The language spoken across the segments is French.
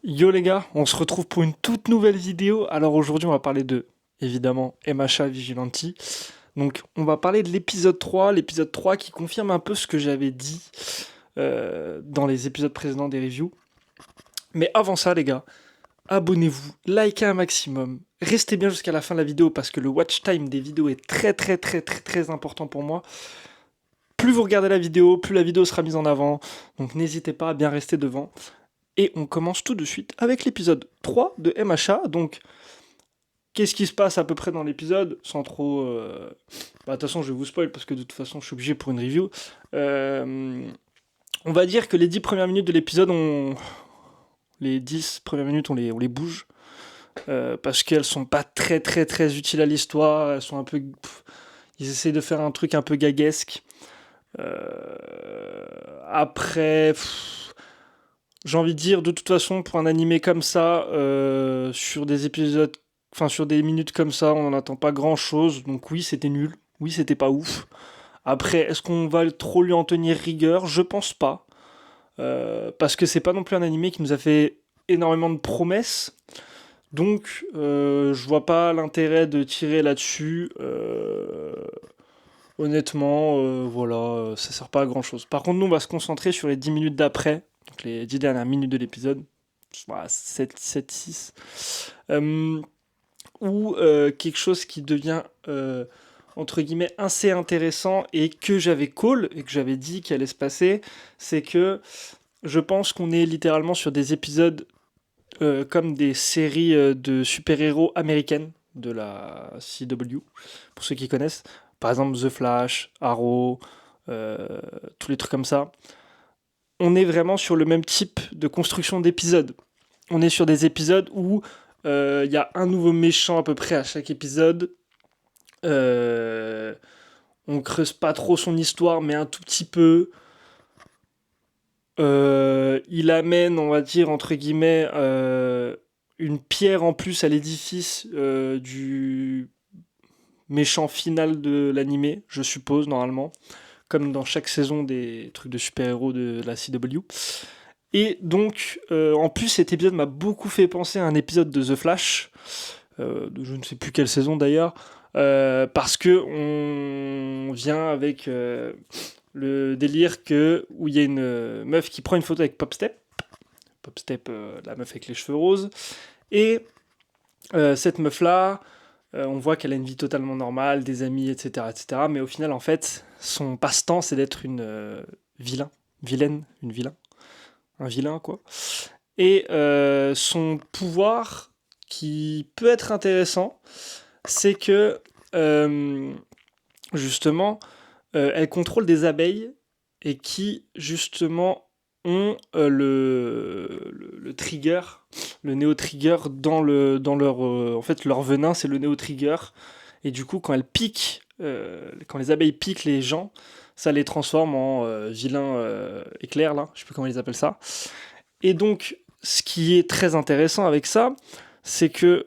Yo les gars, on se retrouve pour une toute nouvelle vidéo. Alors aujourd'hui on va parler de, évidemment, MHA Vigilanti. Donc on va parler de l'épisode 3 qui confirme un peu ce que j'avais dit dans les épisodes précédents des reviews. Mais avant ça les gars, abonnez-vous, likez un maximum, restez bien jusqu'à la fin de la vidéo parce que le watch time des vidéos est très important pour moi. Plus vous regardez la vidéo, plus la vidéo sera mise en avant, donc n'hésitez pas à bien rester devant. Et on commence tout de suite avec l'épisode 3 de MHA. Donc, qu'est-ce qui se passe à peu près dans l'épisode sans trop. De toute façon, je vais vous spoil parce que de toute façon, je suis obligé pour une review. Euh, on va dire que les 10 premières minutes de l'épisode, les 10 premières minutes, on les bouge. Parce qu'elles sont pas très utiles à l'histoire. Elles sont un peu. Ils essayent de faire un truc un peu gaguesque. Après. J'ai envie de dire, de toute façon, pour un animé comme ça, sur des épisodes, enfin sur des minutes comme ça, on n'en attend pas grand-chose. Donc oui, c'était nul. Oui, c'était pas ouf. Après, est-ce qu'on va trop lui en tenir rigueur? Je pense pas. Parce que c'est pas non plus un animé qui nous a fait énormément de promesses. Donc, je vois pas l'intérêt de tirer là-dessus. Honnêtement, voilà, ça sert pas à grand-chose. Par contre, nous, on va se concentrer sur les 10 minutes d'après, donc les 10 dernières minutes de l'épisode. Voilà, 7, 6. Euh, ou quelque chose qui devient, entre guillemets, assez intéressant et que j'avais call, et que j'avais dit qu'il allait se passer, c'est que je pense qu'on est littéralement sur des épisodes comme des séries de super-héros américaines de la CW, pour ceux qui connaissent. Par exemple, The Flash, Arrow, euh, tous les trucs comme ça. On est vraiment sur le même type de construction d'épisodes. On est sur des épisodes où il y a un nouveau méchant à peu près à chaque épisode. Euh, on creuse pas trop son histoire, mais un tout petit peu. Il amène, on va dire, entre guillemets, une pierre en plus à l'édifice du méchant final de l'animé, je suppose, normalement. Comme dans chaque saison des trucs de super-héros de la CW. Et donc, en plus, cet épisode m'a beaucoup fait penser à un épisode de The Flash, de je ne sais plus quelle saison d'ailleurs, parce que on vient avec le délire où il y a une meuf qui prend une photo avec Popstep, la meuf avec les cheveux roses, et cette meuf-là, on voit qu'elle a une vie totalement normale, des amis, etc., mais au final, en fait, son passe-temps, c'est d'être une vilain, vilaine, une vilain, un vilain, quoi. Et son pouvoir, qui peut être intéressant, c'est que, euh, justement, elle contrôle des abeilles et qui, justement, ont le trigger, le néo-trigger dans leur... en fait, leur venin, c'est le néo-trigger. Et du coup, quand elles piquent, quand les abeilles piquent les gens, ça les transforme en vilains éclairs, là, je sais plus comment ils appellent ça. Et donc, ce qui est très intéressant avec ça, c'est que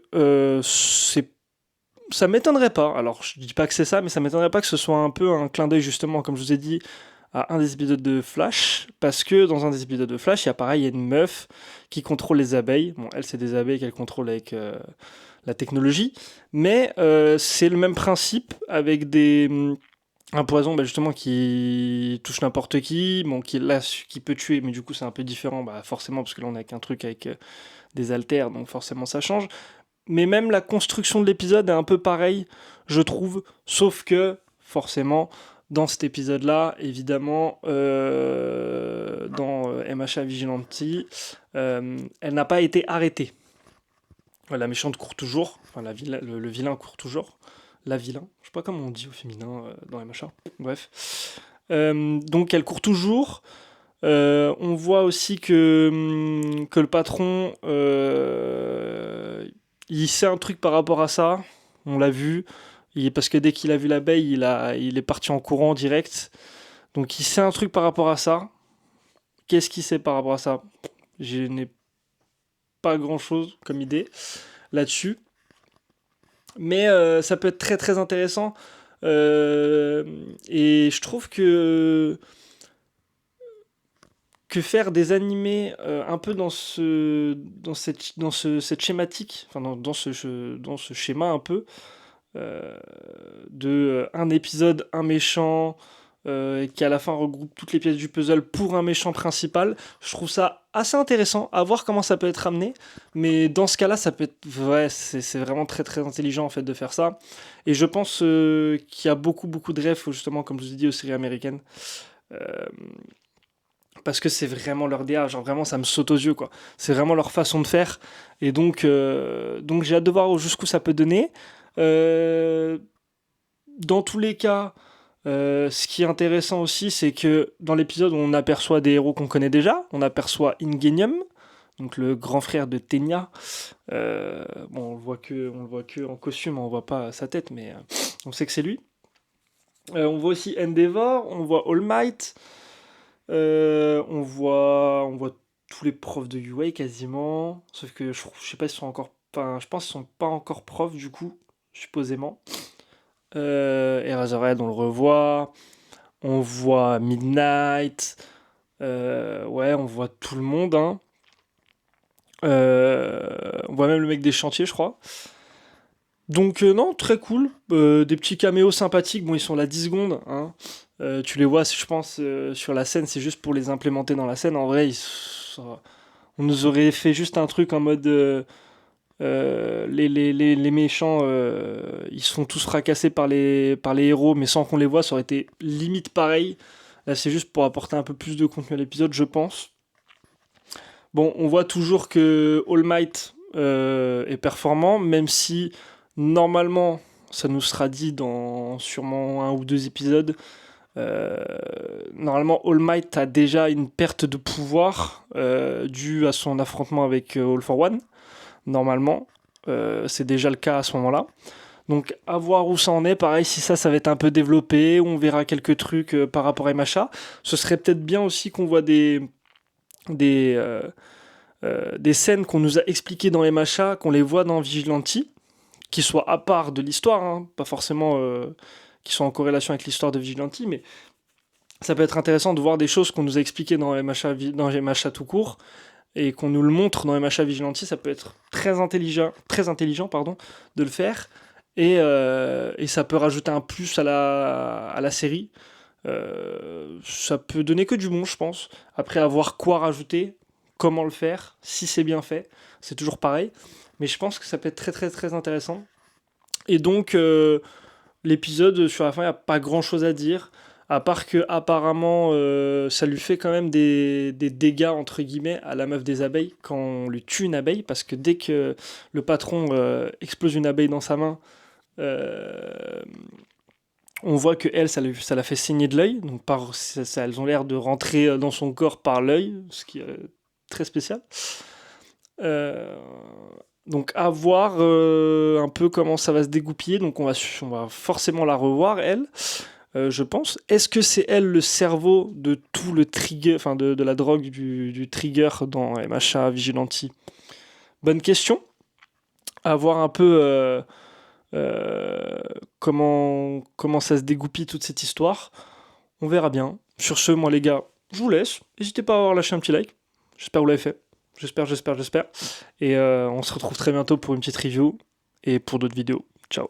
ça m'étonnerait pas. Alors, je dis pas que c'est ça, mais ça m'étonnerait pas que ce soit un peu un clin d'œil, justement, comme je vous ai dit, à un des épisodes de Flash. Parce que dans un des épisodes de Flash, il y a pareil, il y a une meuf qui contrôle les abeilles. Bon, elle, c'est des abeilles qu'elle contrôle avec la technologie. Mais c'est le même principe avec un poison justement qui touche n'importe qui, bon, qui peut tuer, mais du coup c'est un peu différent, forcément, parce que là on a qu'un truc avec des haltères, donc forcément ça change. Mais même la construction de l'épisode est un peu pareille, je trouve, sauf que, forcément, dans cet épisode-là, évidemment, dans MHA Vigilanti, elle n'a pas été arrêtée. La méchante court toujours, enfin le vilain court toujours. La vilain, je sais pas comment on dit au féminin dans MHA. Bref. Donc elle court toujours. On voit aussi que le patron, il sait un truc par rapport à ça. On l'a vu. Parce que dès qu'il a vu l'abeille, il est parti en courant direct. Donc il sait un truc par rapport à ça. Qu'est-ce qu'il sait par rapport à ça? Je n'ai pas grand-chose comme idée là-dessus. Mais ça peut être très intéressant. Et je trouve que faire des animés un peu cette schématique, enfin dans ce schéma un peu, euh, de un épisode, un méchant, et qui à la fin regroupe toutes les pièces du puzzle pour un méchant principal. Je trouve ça assez intéressant, à voir comment ça peut être amené, mais dans ce cas-là, ça peut être, ouais, c'est vraiment très très intelligent en fait de faire ça. Et je pense qu'il y a beaucoup de refs justement, comme je vous ai dit, aux séries américaines. Euh, Parce que c'est vraiment leur DA, genre vraiment ça me saute aux yeux quoi. C'est vraiment leur façon de faire. Et donc j'ai hâte de voir jusqu'où ça peut donner. Euh, dans tous les cas, ce qui est intéressant aussi, c'est que dans l'épisode, on aperçoit des héros qu'on connaît déjà. On aperçoit Ingenium, donc le grand frère de Tenya. Bon, on le voit que en costume, on voit pas sa tête, mais on sait que c'est lui. On voit aussi Endeavor, on voit All Might, on voit tous les profs de UA quasiment. Sauf que je sais pas s'ils sont encore, enfin, je pense qu'ils sont pas encore profs du coup, supposément. Eraserhead, on le revoit. On voit Midnight. Ouais, on voit tout le monde, hein. On voit même le mec des chantiers, je crois. Donc, non, très cool. Des petits caméos sympathiques. Bon, ils sont là 10 secondes, hein. Tu les vois, je pense, sur la scène, c'est juste pour les implémenter dans la scène. En vrai, on nous aurait fait juste un truc en mode. Les méchants, ils se font tous fracasser par les héros, mais sans qu'on les voit, ça aurait été limite pareil. Là, c'est juste pour apporter un peu plus de contenu à l'épisode, je pense. Bon, on voit toujours que All Might est performant, même si normalement, ça nous sera dit dans sûrement un ou deux épisodes. euh, Normalement, All Might a déjà une perte de pouvoir due à son affrontement avec All for One. Normalement, c'est déjà le cas à ce moment-là. Donc à voir où ça en est, pareil si ça va être un peu développé, on verra quelques trucs par rapport à MHA. Ce serait peut-être bien aussi qu'on voit des, euh, des scènes qu'on nous a expliquées dans MHA, qu'on les voit dans Vigilante, qui soient à part de l'histoire, hein, pas forcément qui sont en corrélation avec l'histoire de Vigilante, mais ça peut être intéressant de voir des choses qu'on nous a expliquées dans MHA tout court, et qu'on nous le montre dans MHA Vigilante, ça peut être très intelligent pardon, de le faire. Et ça peut rajouter un plus à la série. Ça peut donner que du bon, je pense. Après, avoir quoi rajouter, comment le faire, si c'est bien fait, c'est toujours pareil. Mais je pense que ça peut être très intéressant. Et donc, l'épisode, sur la fin, il n'y a pas grand chose à dire. À part que, apparemment, ça lui fait quand même des dégâts, entre guillemets, à la meuf des abeilles quand on lui tue une abeille. Parce que dès que le patron explose une abeille dans sa main, euh, on voit que elle, ça l'a fait saigner de l'œil. Donc, elles ont l'air de rentrer dans son corps par l'œil, ce qui est très spécial. Euh, donc à voir un peu comment ça va se dégoupiller. Donc on va forcément la revoir, elle, je pense. Est-ce que c'est elle le cerveau de tout le trigger, enfin de la drogue du trigger dans MHA Vigilante? Bonne question. À voir un peu euh, comment ça se dégoupille toute cette histoire. On verra bien. Sur ce, moi les gars, je vous laisse. N'hésitez pas à avoir lâché un petit like. J'espère que vous l'avez fait. J'espère. Et on se retrouve très bientôt pour une petite review et pour d'autres vidéos. Ciao.